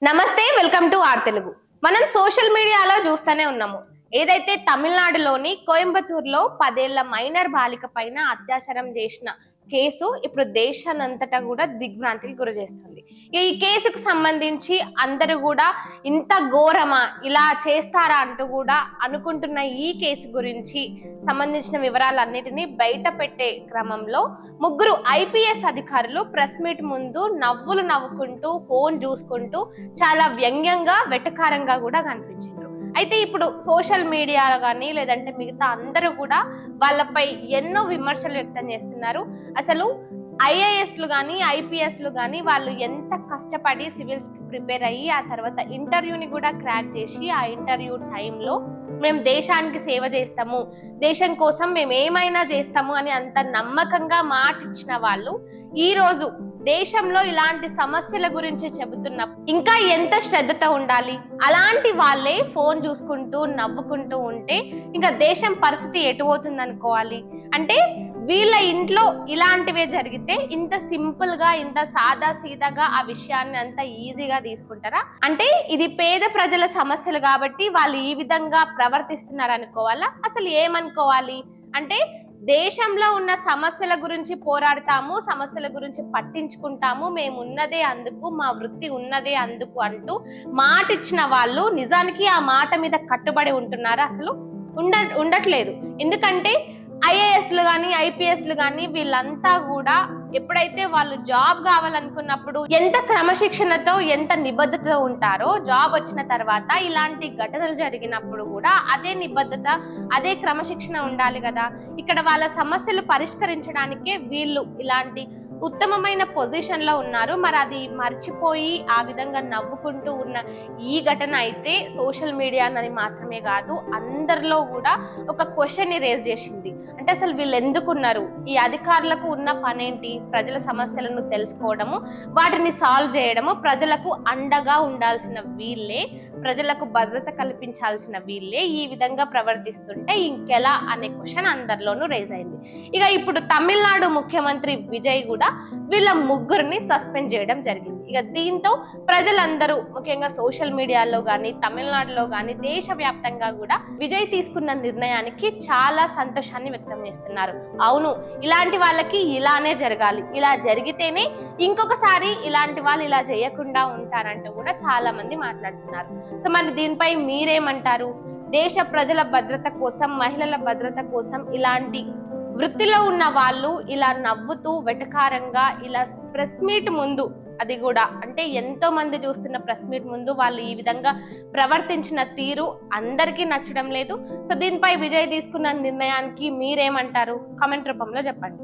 నమస్తే, welcome to are Telugu. మనం social మీడియాలో చూస్తూనే ఉన్నాము. ఏదైతే తమిళనాడులోని కోయంబత్తూరులో 10 ఏళ్ల మైనర్ బాలిక పైన అత్యాచారం చేసిన కేసు ఇప్పుడు దేశానంతటా కూడా దిగ్భ్రాంతికి గురి చేస్తుంది. ఈ కేసుకు సంబంధించి అందరూ కూడా ఇంత ఘోరమా, ఇలా చేస్తారా అంటూ కూడా అనుకుంటున్న ఈ కేసు గురించి సంబంధించిన వివరాలన్నిటినీ బయట పెట్టే క్రమంలో ముగ్గురు ఐపీఎస్ అధికారులు ప్రెస్ మీట్ ముందు నవ్వులు నవ్వుకుంటూ ఫోన్ చూసుకుంటూ చాలా వ్యంగ్యంగా వెటకారంగా కూడా కనిపించారు. అయితే ఇప్పుడు సోషల్ మీడియాలో కానీ లేదంటే మిగతా అందరూ కూడా వాళ్ళపై ఎన్నో విమర్శలు వ్యక్తం చేస్తున్నారు. అసలు ఐఏఎస్లు కానీ ఐపీఎస్లు కానీ వాళ్ళు ఎంత కష్టపడి సివిల్స్కి ప్రిపేర్ అయ్యి ఆ తర్వాత ఇంటర్వ్యూని కూడా క్రాక్ చేసి ఆ ఇంటర్వ్యూ టైంలో మేము దేశానికి సేవ చేస్తాము, దేశం కోసం మేము ఏమైనా చేస్తాము అని అంత నమ్మకంగా మాట ఇచ్చిన వాళ్ళు ఈరోజు దేశంలో ఇలాంటి సమస్యల గురించి చెబుతున్నప్పుడు ఇంకా ఎంత శ్రద్ధతో ఉండాలి. అలాంటి వాళ్ళే ఫోన్ చూసుకుంటూ నవ్వుకుంటూ ఉంటే ఇంకా దేశం పరిస్థితి ఎటు పోతుంది అనుకోవాలి. అంటే వీళ్ళ ఇంట్లో ఇలాంటివే జరిగితే ఇంత సింపుల్ గా ఇంత సాదా సీదాగా ఆ విషయాన్ని అంత ఈజీగా తీసుకుంటారా? అంటే ఇది పేద ప్రజల సమస్యలు కాబట్టి వాళ్ళు ఈ విధంగా ప్రవర్తిస్తున్నారు అనుకోవాలా? అసలు ఏమనుకోవాలి? అంటే దేశంలో ఉన్న సమస్యల గురించి పోరాడతాము, సమస్యల గురించి పట్టించుకుంటాము, మేము ఉన్నదే అందుకు, మా వృత్తి ఉన్నదే అందుకు అంటూ మాట ఇచ్చిన వాళ్ళు నిజానికి ఆ మాట మీద కట్టుబడి ఉంటున్నారా? అసలు ఉండట్లేదు. ఎందుకంటే ఐఏఎస్లు కానీ ఐపీఎస్లు కానీ వీళ్ళంతా కూడా ఎప్పుడైతే వాళ్ళు జాబ్ కావాలనుకున్నప్పుడు ఎంత క్రమశిక్షణతో ఎంత నిబద్ధతతో ఉంటారో జాబ్ వచ్చిన తర్వాత ఇలాంటి ఘటనలు జరిగినప్పుడు కూడా అదే నిబద్ధత అదే క్రమశిక్షణ ఉండాలి కదా. ఇక్కడ వాళ్ళ సమస్యలు పరిష్కరించడానికే వీళ్ళు ఇలాంటి ఉత్తమమైన పొజిషన్ లో ఉన్నారు. మరి అది మర్చిపోయి ఆ విధంగా నవ్వుకుంటూ ఉన్న ఈ ఘటన అయితే సోషల్ మీడియా అని మాత్రమే కాదు అందరిలో కూడా ఒక క్వశ్చన్ ని రేజ్ చేసింది. అంటే అసలు వీళ్ళు ఎందుకున్నారు? ఈ అధికారులకు ఉన్న పనేంటి? ప్రజల సమస్యలను తెలుసుకోవడము, వాటిని సాల్వ్ చేయడము, ప్రజలకు అండగా ఉండాల్సిన వీళ్ళే, ప్రజలకు భద్రత కల్పించాల్సిన వీళ్ళే ఈ విధంగా ప్రవర్తిస్తుంటే ఇంకెలా అనే క్వశ్చన్ అందరిలోనూ రేజ్ అయింది. ఇక ఇప్పుడు తమిళనాడు ముఖ్యమంత్రి విజయ్ కూడా వీళ్ళ ముగ్గురిని సస్పెండ్ చేయడం జరిగింది. ఇక దీంతో ప్రజలందరూ ముఖ్యంగా సోషల్ మీడియాలో కానీ తమిళనాడులో కానీ దేశవ్యాప్తంగా కూడా విజయ్ తీసుకున్న నిర్ణయానికి చాలా సంతోషాన్ని వ్యక్తం చేస్తున్నారు. అవును, ఇలాంటి వాళ్ళకి ఇలానే జరగాలి, ఇలా జరిగితేనే ఇంకొకసారి ఇలాంటి వాళ్ళు ఇలా చేయకుండా ఉంటారంటూ కూడా చాలా మంది మాట్లాడుతున్నారు. సో మరి దీనిపై మీరేమంటారు? దేశ ప్రజల భద్రత కోసం, మహిళల భద్రత కోసం ఇలాంటి వృత్తిలో ఉన్న వాళ్ళు ఇలా నవ్వుతూ వెటకారంగా ఇలా ప్రెస్ మీట్ ముందు, అది కూడా అంటే ఎంతో మంది చూస్తున్న ప్రెస్ మీట్ ముందు వాళ్ళు ఈ విధంగా ప్రవర్తించిన తీరు అందరికీ నచ్చడం లేదు. సో దీనిపై విజయ్ తీసుకున్న నిర్ణయానికి మీరేమంటారు? కామెంట్ రూపంలో చెప్పండి.